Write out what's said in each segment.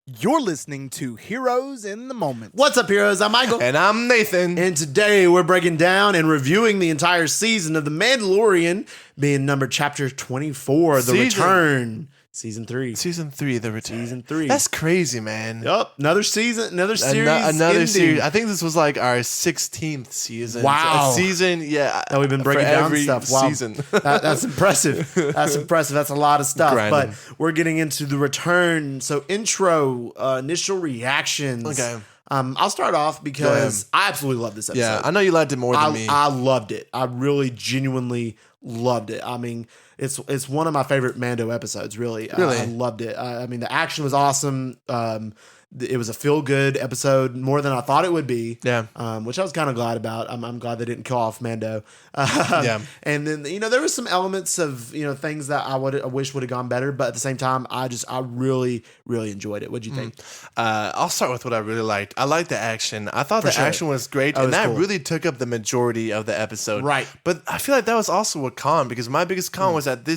You're listening to Heroes in the Moment. What's up, heroes? I'm Michael. And I'm Nathan. And today we're breaking down and reviewing the entire season of The Mandalorian, being numbered chapter 24, The Return. Season 3. Season 3, The Return. Season 3. That's crazy, man. Yup. Another season, another series. Another series. I think this was like our 16th season. Wow. A season, yeah. That we've been breaking down every stuff. Wow. season. That's impressive. That's impressive. That's a lot of stuff. Grinding. But we're getting into The Return. So intro, initial reactions. Okay. I'll start off because I absolutely love this episode. Yeah, I know you liked it more than me. I loved it. I really genuinely loved it. I mean, it's one of my favorite Mando episodes, really. Really? I loved it. I mean, the action was awesome. It was a feel-good episode, more than I thought it would be. Yeah. Which I was kind of glad about. I'm glad they didn't kill off Mando. Yeah. And then, there was some elements of, things that I wish would have gone better. But at the same time, I really, really enjoyed it. What'd you think? I'll start with what I really liked. I liked the action. I thought action was great, and that really took up the majority of the episode. Right. But I feel like that was also a con, because my biggest con was that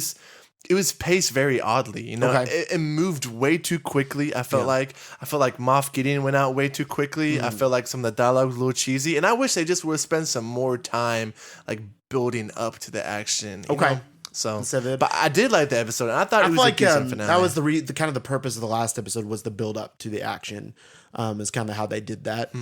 it was paced very oddly, Okay. It moved way too quickly. I felt like Moff Gideon went out way too quickly. I felt like some of the dialogue was a little cheesy, and I wish they just would have spent some more time like building up to the action. You know? So, but I did like the episode, and I thought it was a decent finale. That was the kind of the purpose of the last episode, was the build up to the action. Is kind of how they did that.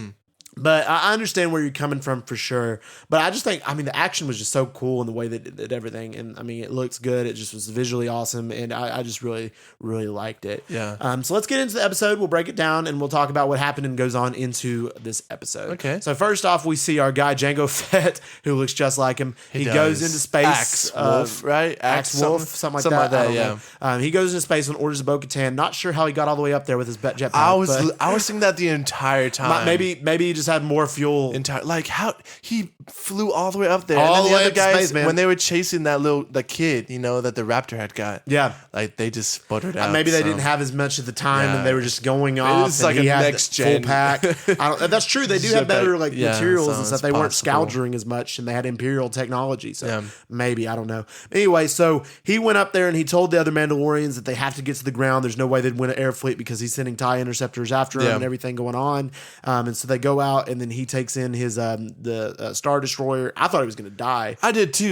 But I understand where you're coming from for sure. But I just think, the action was just so cool in the way that it did everything. And it looks good. It just was visually awesome. And I just really, really liked it. Yeah. So let's get into the episode. We'll break it down and we'll talk about what happened and goes on into this episode. Okay. So first off, we see our guy, Jango Fett, who looks just like him. He goes into space. Axe Wolf, right? Axe Wolf, something like that, yeah. He goes into space and orders a Bo-Katan. Not sure how he got all the way up there with his jetpack. I was thinking that the entire time. Maybe he just had more fuel. Like how he flew all the way up there, All and then the the way other up to guys, space, man. when they were chasing the kid, that the raptor had got, like they just sputtered out. Maybe they didn't have as much at the time, and they were just going off. It's like a next gen full pack. That's true. They do have better materials and stuff. They weren't scourging as much, and they had Imperial technology. So maybe, I don't know. Anyway, so he went up there and he told the other Mandalorians that they have to get to the ground. There's no way they'd win an air fleet because he's sending TIE interceptors after him and everything going on. And so they go out, and then he takes in his the Star Destroyer. I thought he was going to die. I did too.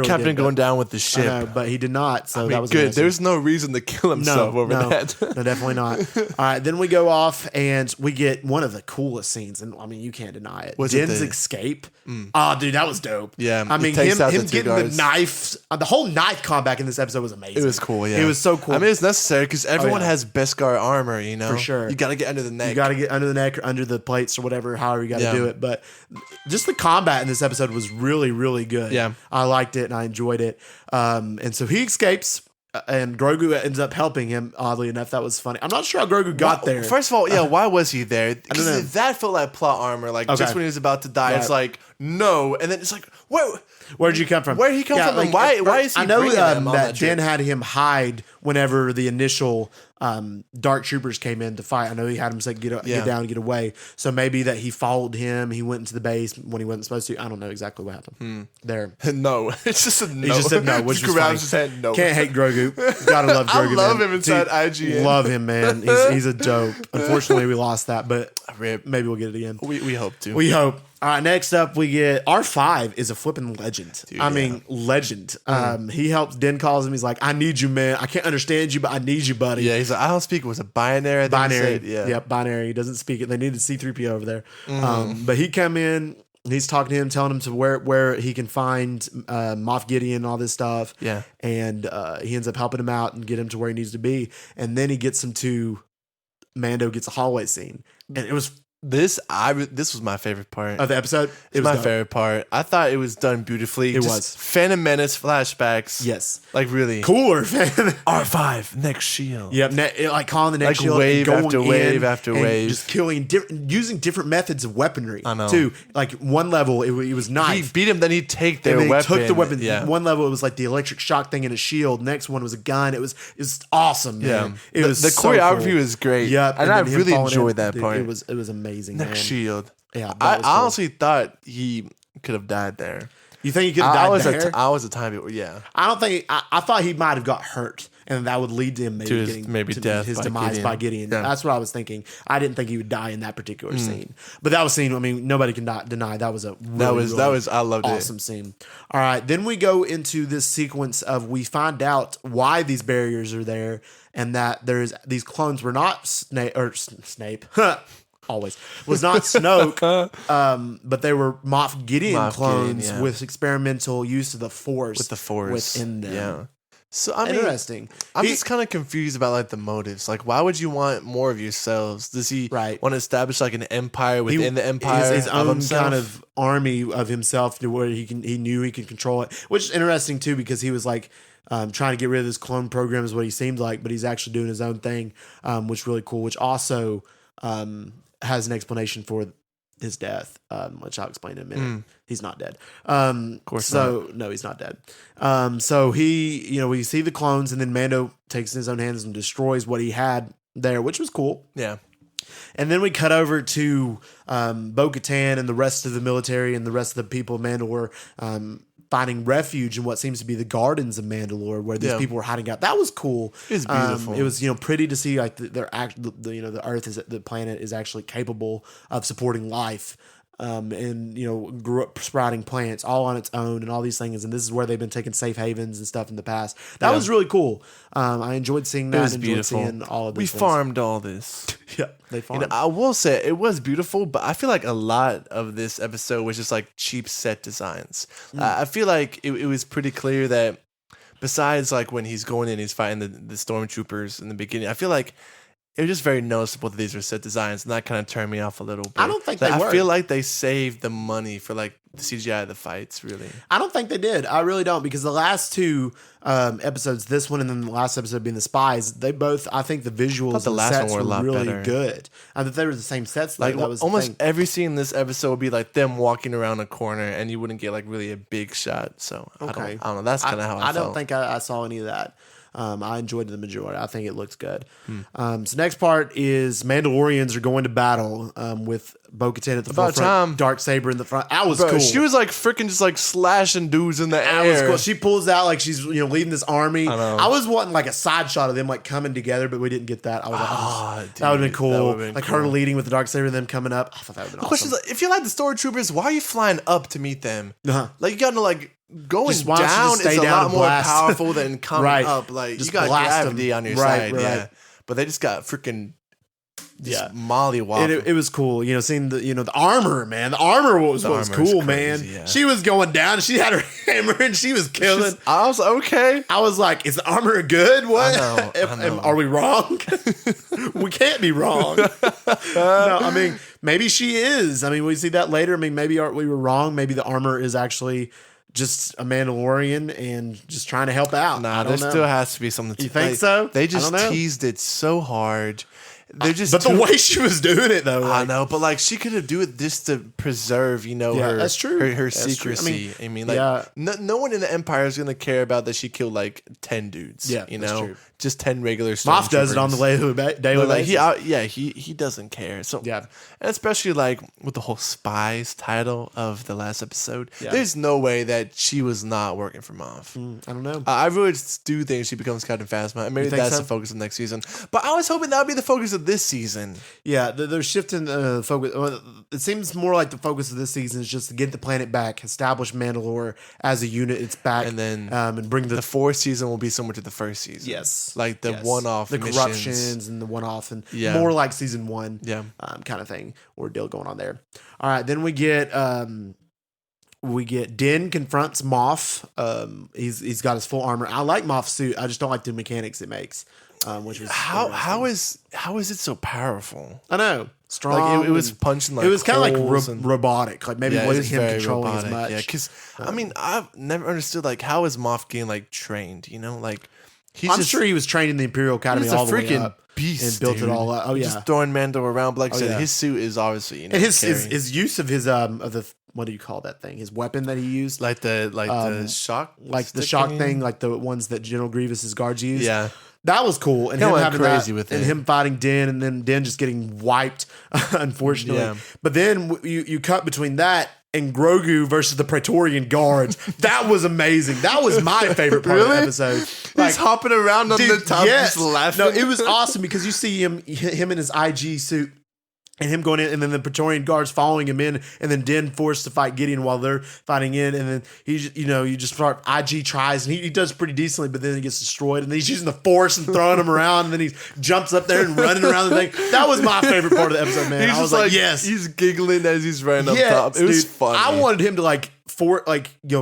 Captain going down with the ship, know, but he did not. So that was good. amazing. There's no reason to kill himself over that. No, definitely not. All right, then we go off and we get one of the coolest scenes, and you can't deny it. Din's escape. Oh, dude, that was dope. Yeah, him getting the knife. The whole knife combat in this episode was amazing. It was cool. Yeah, it was so cool. It's necessary because everyone has Beskar armor. For sure. You got to get under the neck. You got to get under the neck or under the plates or whatever. However you got to do it. But just the combat in this episode was really, really good. Yeah, I liked it and I enjoyed it. And so he escapes. And Grogu ends up helping him. Oddly enough, that was funny. I'm not sure how Grogu got there. First of all, why was he there? I don't know. That felt like plot armor. Just when he was about to die, it's like no, and then it's like where'd you come from? Where did he come from? And why is he? I know that Din had him hide whenever the initial Dark Troopers came in to fight. I know he had him say get down and get away. So maybe that he followed him. He went into the base when he wasn't supposed to. I don't know exactly what happened there. No, it's just a no. He just said no. Which was funny. His head, no. Can't hate Grogu. Gotta love Grogu. I love him inside IGN. Love him, man. He's a dope. Unfortunately, we lost that, but maybe we'll get it again. We hope to. We hope. All right, next up we get R5 is a flipping legend. Dude, legend. He helps. Din calls him. He's like, I need you, man. I can't understand you, but I need you, buddy. Yeah, he's like, I don't speak. Was it binary? Binary. Yep, binary. He doesn't speak it. They needed C-3PO over there. But he come in. He's talking to him, telling him to where he can find Moff Gideon and all this stuff. Yeah. And he ends up helping him out and get him to where he needs to be. And then he gets him to Mando gets a hallway scene. And it was This was my favorite part of the episode. It was my favorite part. I thought it was done beautifully. It was Phantom Menace flashbacks. Yes, like really cooler. R5 next shield. Yep, like calling the next like shield, wave after wave after wave, just killing, using different methods of weaponry. I know. Too, like one level it was knife. He beat him, then he'd take their weapon. Took the weapon. Yeah. One level it was like the electric shock thing in a shield. Next one was a gun. It was awesome. Man. Yeah, the choreography was great. Yep, and I really enjoyed that part. It was amazing. Next shield. Yeah, I honestly thought he could have died there. You think he could have died there? I was a time. Yeah. I don't think. I thought he might have got hurt, and that would lead to him maybe to death his by demise Gideon. by Gideon. Yeah. That's what I was thinking. I didn't think he would die in that particular scene, but that was scene. I mean, nobody can deny that was a really, that was I loved awesome scene. All right, then we go into this sequence of we find out why these barriers are there, and that there's these clones were not Snape. Always was not Snoke, but they were Moff Gideon clones with experimental use of the Force, with the Force within them. Yeah. So I mean, interesting. I'm just kind of confused about like the motives. Like, why would you want more of yourselves? Does he want to establish like an empire within the empire? His own himself? kind of army of himself to where he knew he could control it, which is interesting too because he was like. Trying to get rid of this clone program is what he seemed like, but he's actually doing his own thing, which is really cool. Which also has an explanation for his death, which I'll explain in a minute. He's not dead. Of course not. No, he's not dead. So he, we see the clones, and then Mando takes in his own hands and destroys what he had there, which was cool. Yeah. And then we cut over to Bo-Katan and the rest of the military and the rest of the people of Mandalore finding refuge in what seems to be the gardens of Mandalore, where these people were hiding out. That was cool. It was beautiful. It was pretty to see like the Earth the planet is actually capable of supporting life. And grew up sprouting plants all on its own and all these things, and this is where they've been taking safe havens and stuff in the past. That was really cool. I enjoyed seeing that. It was enjoyed beautiful. Seeing all of we these farmed all this. Yeah, they farmed. I will say it was beautiful, but I feel like a lot of this episode was just like cheap set designs. I feel like it was pretty clear that besides like when he's going in, he's fighting the stormtroopers in the beginning. I feel like it was just very noticeable that these were set designs, and that kind of turned me off a little bit. I don't think they were. I feel like they saved the money for like the CGI of the fights, really. I don't think they did. I really don't, because the last two episodes, this one and then the last episode being the spies, they both, I think the visuals the and last sets one were a lot really better. Good. I thought they were the same sets. Though. Like That was almost the thing. every scene in this episode would be like them walking around a corner, and you wouldn't get like really a big shot. So I don't know. That's kind of how I felt. don't think I saw any of that. I enjoyed the majority. I think it looked good. So next part is Mandalorians are going to battle with Bo-Katan at the forefront, Darksaber in the front. That was cool. She was like freaking just like slashing dudes in the air. That was cool. She pulls out like she's leading this army. I was wanting like a side shot of them like coming together, but we didn't get that. I was like, that would have been cool. Like her leading with the Darksaber and them coming up. I thought that would have been awesome. Like, if you like the stormtroopers, why are you flying up to meet them? Like you gotta like going Just why don't you down just stay is a down lot and more blast. powerful than coming Right. up. Like Just you got blast gravity them. on your Right, side, right. yeah. But they just got freaking mollywop. It was cool, seeing the armor, man. The armor was cool, man. Yeah. She was going down. She had her hammer and she was killing. I was like, okay. I was like, is the armor good? What? I know. Are we wrong? We can't be wrong. No, I mean, maybe she is. I mean, we see that later. I mean, maybe we were wrong. Maybe the armor is actually just a Mandalorian and just trying to help out. Nah, there still has to be something. You think so? They just teased it so hard. They're just but the way she was doing it, though, I know. But like, she could have do it just to preserve, her. That's true. Her That's secrecy. True. I mean, like, no one in the Empire is gonna care about that she killed like 10 dudes. Yeah, that's true. Just 10 regular. Moff does it on the daily basis. He doesn't care. So yeah, and especially like with the whole spies title of the last episode, yeah. There's no way that she was not working for Moff. I don't know. I really do think she becomes Captain Phasma, and maybe that's the focus of next season. But I was hoping that would be the focus of this season. Yeah, they're shifting the focus. It seems more like the focus of this season is just to get the planet back, establish Mandalore as a unit. It's back, and then and bring the fourth season will be similar to the first season. Yes, like the one-off, the missions. corruptions and the one-off, and more like season one, kind of thing or deal going on there. All right, then we get Din confronts Moff. He's got his full armor. I like Moff's suit. I just don't like the mechanics it makes. Which was how is it so powerful? I know, strong. Like it was punching like it was kind of like and, robotic. Like maybe it wasn't him controlling robotic. as much. Yeah, because I mean I've never understood like how is Moff getting like trained? Like I'm sure he was trained in the Imperial Academy all the way up. Beast, and built it all up. Oh yeah, just throwing Mando around. But like I said, his suit is obviously and his use of his of the what do you call that thing? His weapon that he used, like the shock, like the shock thing, like the ones that General Grievous's guards used. Yeah. That was cool, and him having crazy that, with and it. him fighting Din, and then Din just getting wiped, unfortunately. Yeah. But then you cut between that and Grogu versus the Praetorian Guards. That was amazing. That was my favorite part of the episode. He's hopping around on the top, just laughing. No, it was awesome because you see him in his IG suit. And him going in, and then the Praetorian Guards following him in, and then Din forced to fight Gideon while they're fighting in, and then you just start IG tries, and he does pretty decently, but then he gets destroyed, and then he's using the Force and throwing him around, and then he jumps up there and running around the thing. That was my favorite part of the episode, man. I was like, yes, he's giggling as he's running up top. It was funny. I wanted him to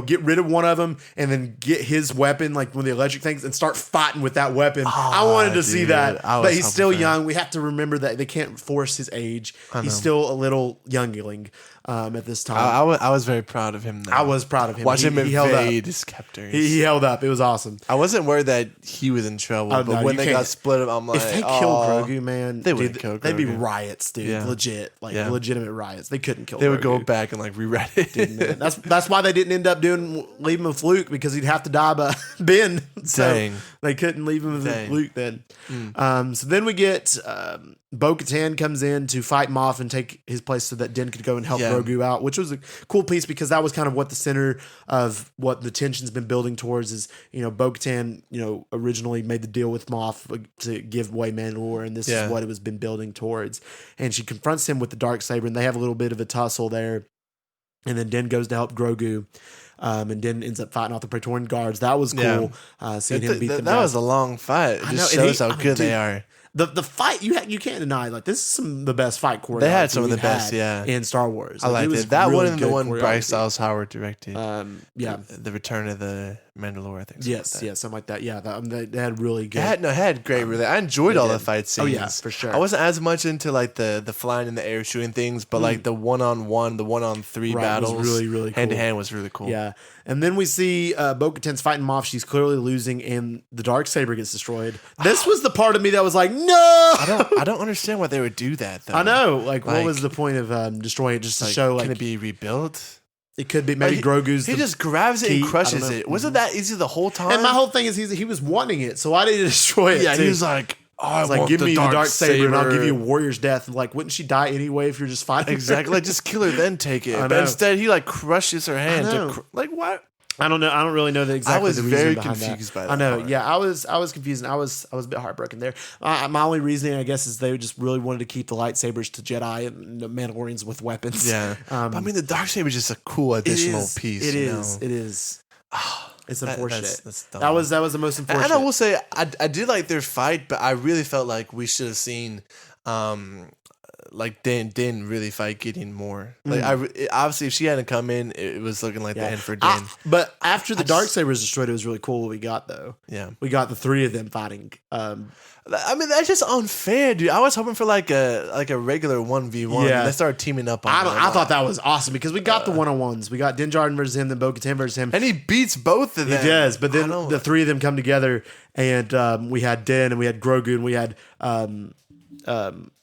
get rid of one of them and then get his weapon, like one of the electric things, and start fighting with that weapon. I wanted to see that, but he's still young. We have to remember that they can't force his age. He's still a little youngling at this time. I was very proud of him, though. I was proud of him. Watch him invade his captors. He held up. It was awesome. I wasn't worried that he was in trouble, but when they got split up, I'm like, if they killed Grogu, man, they would kill Grogu. They'd be riots, dude. Legit, legitimate riots. They couldn't kill. They Grogu. would go back and rewrite it. Dude, that's why they didn't end up leaving him with Luke, because he'd have to die by Ben. So Dang. They couldn't leave him with Luke then. So then we get Bo-Katan comes in to fight Moff and take his place so that Din could go and help Grogu out, which was a cool piece because that was kind of what the center of what the tension's been building towards is, Bo-Katan, originally made the deal with Moff to give away Mandalore, and this is what it was been building towards. And she confronts him with the Darksaber, and they have a little bit of a tussle there. And then Din goes to help Grogu. And Din ends up fighting off the Praetorian Guards. That was cool. Seeing him beat them down. That was a long fight. It just shows how good they are. The fight you can't deny. This is some of the best fight choreography. They had some of the best, in Star Wars. I liked it. That one and the one Bryce Dallas Howard directed. The Return of the Mandalore, I think. Yes, something like that. Yeah, they had really good. It had great. Really, I enjoyed all the fight scenes. Oh yeah, for sure. I wasn't as much into the flying in the air shooting things, but the 1-on-1, the 1-on-3 battles, was really really cool. Hand to hand was really cool. Yeah, and then we see Bo-Katan's fighting Moff. She's clearly losing, and the Darksaber gets destroyed. This was the part of me that was like, no. I don't understand why they would do that, though. I know. What was the point of destroying it? Just to show, can it be rebuilt? It could be maybe Grogu's. He just grabs it and crushes it. Wasn't that easy the whole time? And my whole thing is he was wanting it, so why did he destroy it? Yeah, he was like, I want give the me the Darksaber and I'll give you a Saber. warrior's death. And wouldn't she die anyway if you're just fighting? Exactly. Just kill her, then take it. But instead, he crushes her hand. What? I don't know. I don't really know the exact. I was the very reason confused by that. I know. Part. Yeah, I was confused, and I was a bit heartbroken there. My only reasoning, I guess, is they just really wanted to keep the lightsabers to Jedi and the Mandalorians with weapons. Yeah. But I mean, the Darksaber is just a cool additional piece. It is. It is. It's unfortunate. That's dumb. That was the most unfortunate. And I will say, I did like their fight, but I really felt like we should have seen. Din really fight Gideon more. Obviously, if she hadn't come in, it was looking like the end for Din. But after the Darksaber was destroyed, it was really cool what we got, though. Yeah. We got the three of them fighting. I mean, that's just unfair, dude. I was hoping for a regular 1v1. Yeah. And they started teaming up on I thought that was awesome because we got the one-on-ones. We got Din Djarin versus him, then Bo-Katan versus him. And he beats both of them. He does, but then the three of them come together, and we had Din, and we had Grogu, and we had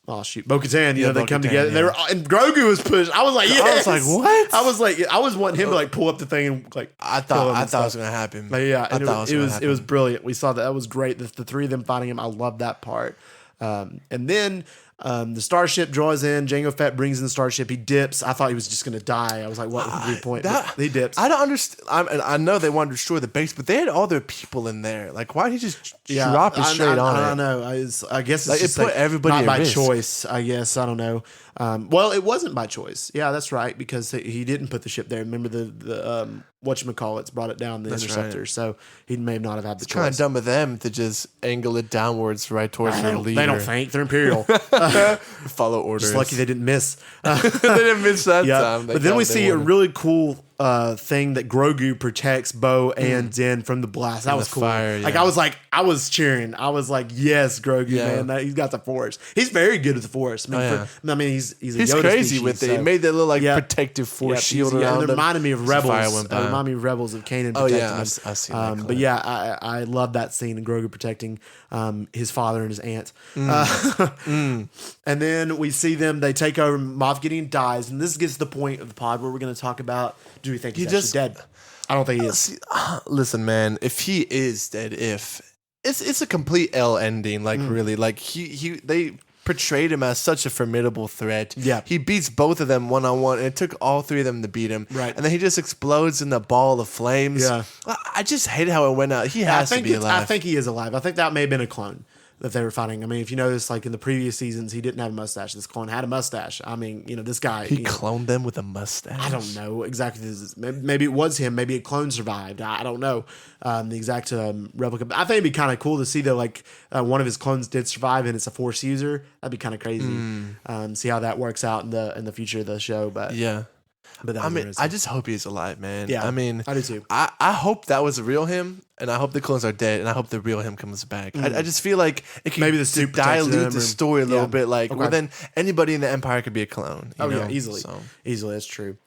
Bo-Katan, they come together. Yeah. They were, and Grogu was pushed. I was like, yes. I was like, what? I was wanting him to pull up the thing and I thought it was gonna happen. But yeah, it was brilliant. We saw that was great. The three of them fighting him. I love that part. And then the starship draws in. Jango Fett brings in the starship. He dips. I thought he was just going to die. I was like, what was the point? He dips. I don't understand. I know they wanted to destroy the base, but they had all their people in there. Why did he just drop it straight on it? I don't know. I guess it's just it put everybody not by risk. choice, I guess. I don't know. Well, it wasn't by choice. Yeah, that's right, because he didn't put the ship there. Remember the whatchamacallits brought it down, the interceptor. Right. So he may not have had the choice. It's kind of dumb of them to just angle it downwards right towards their leader. They don't think. They're Imperial. Follow orders. Just lucky they didn't miss. They didn't miss that time. But then we see a really cool thing that Grogu protects Bo and Din from the blast. That was cool. Fire, yeah. I was cheering. I was like, yes, Grogu, man. He's got the Force. He's very good at the Force. He's a Yoda crazy species, with it. He made that little protective Force shield around him. It reminded me of Rebels. It reminded me of Rebels of Kanan protecting him. I've seen that clip. But yeah, I love that scene of Grogu protecting his father and his aunt. And then we see them. They take over. Moff Gideon dies, and this gets to the point of the pod where we're going to talk about: do we think he's actually dead? I don't think he is. Listen, man, if he is dead, it's a complete L ending. Really, portrayed him as such a formidable threat. Yeah. He beats both of them one-on-one, and it took all three of them to beat him. Right. And then he just explodes in the ball of flames. Yeah. I just hate how it went out. He has to be alive. I think he is alive. I think that may have been a clone that they were fighting. I mean, if you notice, like in the previous seasons, he didn't have a mustache. This clone had a mustache. I mean, this guy. He cloned them with a mustache. I don't know exactly. Maybe it was him. Maybe a clone survived. I don't know the exact replica. But I think it'd be kind of cool to see that like one of his clones did survive and it's a Force user. That'd be kind of crazy. See how that works out in the future of the show. But yeah. But I mean, I just hope he's alive, man. Yeah, I mean, I do too. I hope that was the real him, and I hope the clones are dead, and I hope the real him comes back. I just feel like it could Maybe the suit dilute the story a little bit. Like, Okay. well, then anybody in the Empire could be a clone. You know? Yeah, easily. So. Easily, that's true.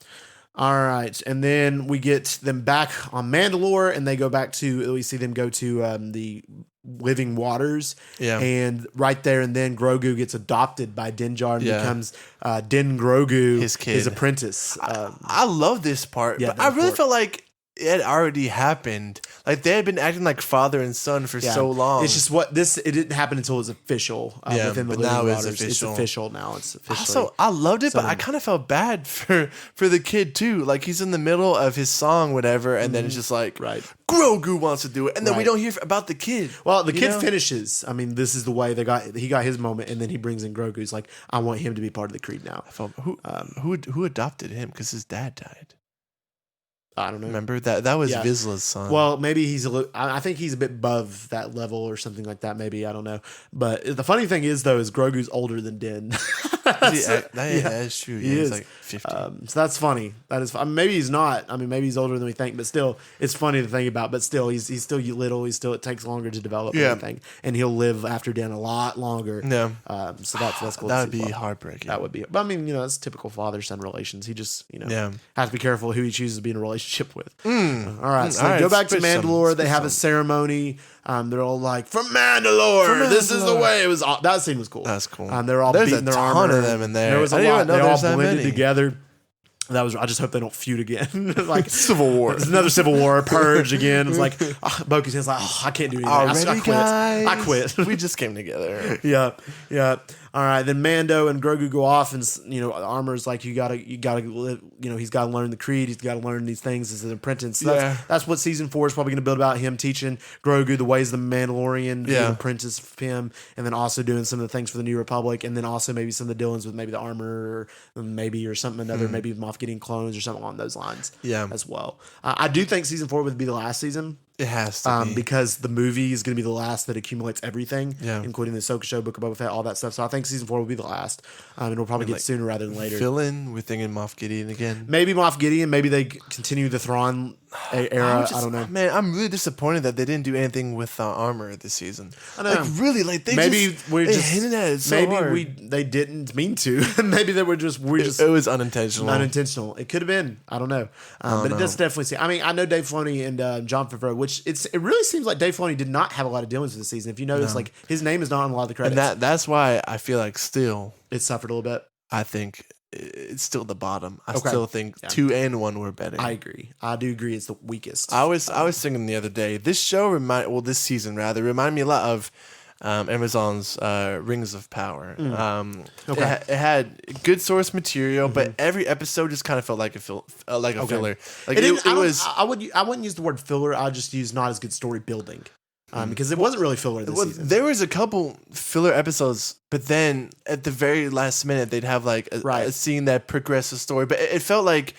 All right, and then we get them back on Mandalore, and they go back to. We see them go to the living waters. Yeah. And right there and then Grogu gets adopted by Din Djarin and Yeah. becomes Din Grogu, His kid. his apprentice. I love this part, yeah, but I really part. felt like it had already happened. Like they had been acting like father and son for so long. It's just it didn't happen until it was official within the but living now it's waters. official. It's official now. It's official. Also, I loved it, but I kind of felt bad for the kid too. Like he's in the middle of his song, whatever, and then it's just like, Right. Grogu wants to do it, and then we Right. don't hear about the kid. Well, the you kid know? finishes. I mean, this is the way he got his moment, and then he brings in Grogu. He's like, I want him to be part of the creed now. Who adopted him? Because his dad died. I don't know. Remember that was Yeah. Vizsla's son. Well, maybe he's I think he's a bit above that level or something like that. Maybe I don't know. But the funny thing is, though, is Grogu's older than Din. that is true. He Yeah, is he's like 50. So that's funny. That is. I mean, maybe he's not. I mean, maybe he's older than we think. But still, it's funny to think about. But still, he's still little. It takes longer to develop everything, and he'll live after Din a lot longer. Yeah. So that's cool. That to would see. be Well, heartbreaking. That would be. But I mean, that's typical father-son relations. He just, Yeah. has to be careful who he chooses to be in a relationship with. All right, so they go back to spit some, Mandalore. spit They have a ceremony. They're all like, "From Mandalore, this is the way." It was that scene was cool. That's cool. They're all There's beating a their ton armor. of them in there. There was a I didn't lot. even know They all there's that blended many. together. That was. I just hope they don't feud again. Like Civil War. It's another Civil War, purge again. It's like Bo-Katan's like, I can't do anything. I quit. guys? I quit. We just came together. Yeah. All right, then Mando and Grogu go off, and Armor's like, you gotta live. He's got to learn the creed. He's got to learn these things as an apprentice. So that's what season 4 is probably going to build about, him teaching Grogu the ways of the Mandalorian, being an apprentice of him, and then also doing some of the things for the New Republic, and then also maybe some of the dealings with maybe the armor, or something another, maybe Moff Gideon clones or something along those lines. Yeah. as well. I do think season 4 would be the last season. It has to be. Because the movie is going to be the last that accumulates everything, including the Ahsoka show, Book of Boba Fett, all that stuff. So I think season 4 will be the last, and we'll probably get sooner rather than later. Fill in, we're thinking Moff Gideon again. Maybe Moff Gideon. Maybe they continue the Thrawn era. I don't know. Man, I'm really disappointed that they didn't do anything with armor this season. I know. Like really, like they Maybe just, we're they just hinted at it so hard. they didn't mean to. Maybe they were just It was unintentional. unintentional. It could have been. I don't know. But it does definitely seem. I mean, I know Dave Filoni and Jon Favreau, which it really seems like Dave Filoni did not have a lot of dealings with the season. If you notice, like his name is not on a lot of the credits. And that's why I feel like still it suffered a little bit. I think it's still the bottom. I Okay. still think 2 and 1 were better. I agree. I do agree. It's the weakest. I was thinking the other day. This season reminded me a lot of Amazon's Rings of Power. Okay. It had good source material, but every episode just kind of felt like a filler. Like it was. I wouldn't use the word filler. I just use not as good story building. Because it wasn't really filler this season. There was a couple filler episodes, but then at the very last minute, they'd have like a scene that progressed the story. But it felt like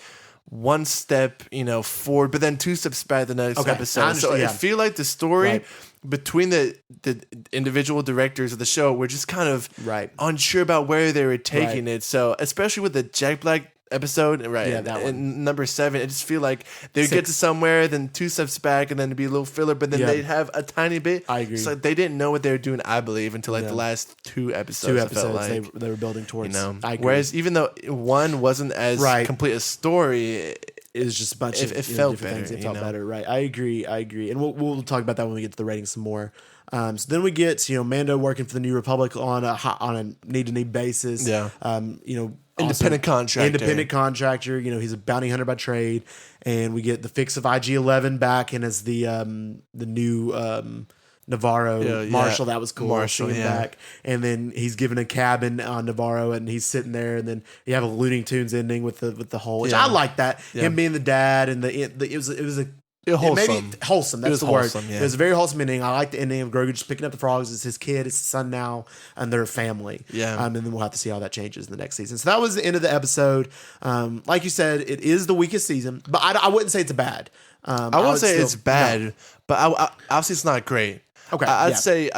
one step, forward, but then 2 steps back the next episode. So I feel like the story between the individual directors of the show were just kind of unsure about where they were taking it. So especially with the Jack Black episode, that one. Number 7, it just feel like they'd get to somewhere, then 2 steps back, and then it'd be a little filler, but then they'd have a tiny bit. I agree. So they didn't know what they were doing, I believe, until the last 2 episodes. 2 it episodes felt like, they were building towards. I agree. Whereas even though 1 wasn't as complete a story, it was just a bunch of it felt different better. things. It felt better, right? I agree, and we'll talk about that when we get to the ratings some more. So then we get Mando working for the New Republic on a need-to-need basis. Independent contractor. He's a bounty hunter by trade, and we get the fix of IG-11 back, and as the new Navarro, Marshall. That was cool. Marshall, back. And then he's given a cabin on Navarro, and he's sitting there. And then you have a Looney Tunes ending with the whole. Which I like that. Him being the dad, and it was wholesome. Maybe wholesome. That's the word. Yeah. It was a very wholesome ending. I like the ending of Grogu just picking up the frogs. It's his kid. It's his son now, and their family. Yeah. And then we'll have to see how that changes in the next season. So that was the end of the episode. Like you said, it is the weakest season, but I wouldn't say it's bad. I wouldn't say it's bad, but obviously it's not great. Okay, I'd say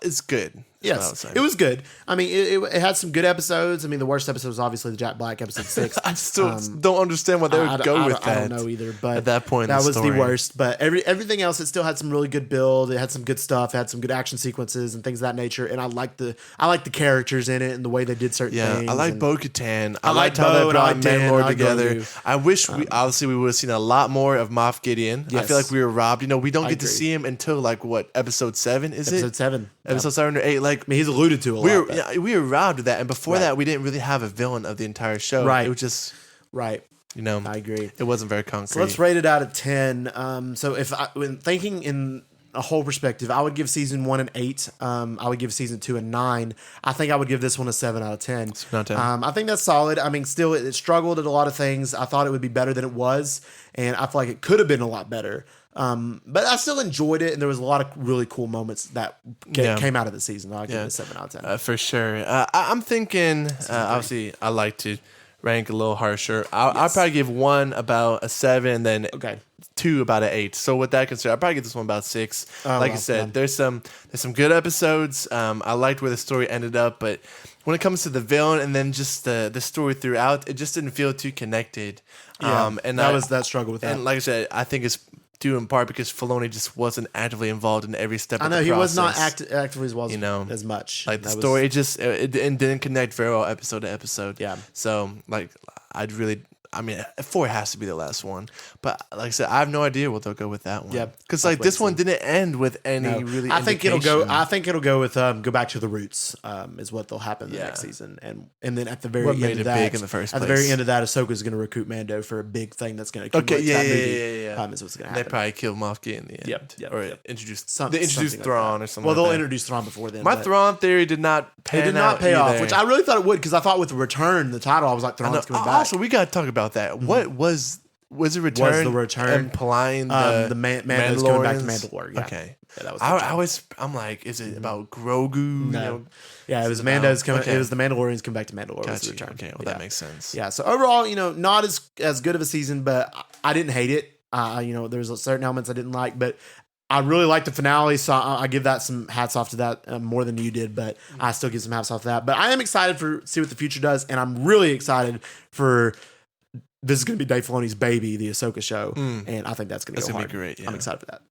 it's good. Yes, it was good. I mean, it had some good episodes. I mean, the worst episode was obviously the Jack Black episode 6. I still don't understand why they would go with that. I don't know either, but at that point, that was the worst. But everything else, it still had some really good build. It had some good stuff. It had some good action sequences and things of that nature. And I like the characters in it and the way they did certain things. I like Bo-Katan. I liked how they brought Mandalore together. I wish we would have seen a lot more of Moff Gideon. Yes. I feel like we were robbed. We don't get to see him until episode 7. Episode 7. Episode 7 or 8. Like, I mean, he's alluded to a lot. We were robbed of that, and before that, we didn't really have a villain of the entire show. Right, it was just I agree. It wasn't very concrete. So let's rate it out of 10. So when thinking in a whole perspective, I would give season 1 an 8. I would give season 2 a 9. I think I would give this one a 7 out of 10. 7 out of 10. I think that's solid. I mean, still, it struggled at a lot of things. I thought it would be better than it was, and I feel like it could have been a lot better. But I still enjoyed it, and there was a lot of really cool moments that came out of the season. I'll give it a 7 out of 10. For sure. I'm thinking, obviously, I like to rank a little harsher. I'll probably give 1 about a 7, and then 2 about an 8. So with that considered, I'll probably give this one about 6. Like I said, there's some good episodes. I liked where the story ended up, but when it comes to the villain and then just the story throughout, it just didn't feel too connected. And that struggle with that. And like I said, I think it's due in part because Filoni just wasn't actively involved in every step of the process. I know, he was not actively involved as much. Like, the story, it didn't connect very well episode to episode. Yeah. So, like, 4 has to be the last one. But, like I said, I have no idea what they'll go with that one. Yeah. Because, like, this one didn't end with any really I think it'll go with go back to the roots, is what they'll happen in the next season. And then at the very end of that, big in the first place. At the very end of that, Ahsoka's going to recruit Mando for a big thing that's going to come. Okay, yeah. Is what's going to happen. They probably kill Moff Gideon in the end. Yep. Or introduce something Thrawn like or something. Well, they'll like introduce Thrawn before then. My Thrawn theory did not pay off, which I really thought it would, because I thought with the return, the title, I was like, Thrawn's coming back. Also, we got to talk about that. What was it return? Was the return implying the Mando's coming back to Mandalore? Yeah. Okay. Yeah, that was I'm like, is it about Grogu? No. It was Mando's coming. Okay. It was the Mandalorians coming back to Mandalore. Was the return. Okay, well, that makes sense. Yeah. So overall, not as good of a season, but I didn't hate it. There's certain elements I didn't like, but I really liked the finale, so I give that some hats off to that more than you did, but I still give some hats off to that. But I am excited to see what the future does, and I'm really excited for. This is going to be Dave Filoni's baby, the Ahsoka show, and I think that's going to be great. Yeah. I'm excited for that.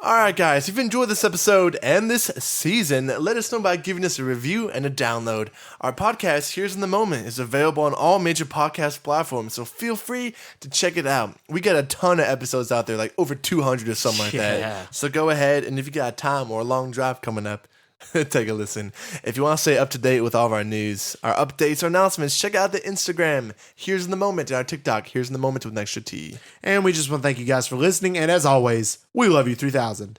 All right, guys, if you've enjoyed this episode and this season, let us know by giving us a review and a download. Our podcast, Here's in the Moment, is available on all major podcast platforms, so feel free to check it out. We got a ton of episodes out there, like over 200 or something like that. So go ahead, and if you got time or a long drive coming up, take a listen. If you want to stay up to date with all of our news, our updates, our announcements, check out the Instagram, Here's in the Moment, and our TikTok, Here's in the Moment with an extra T. And we just want to thank you guys for listening. And as always, we love you 3000.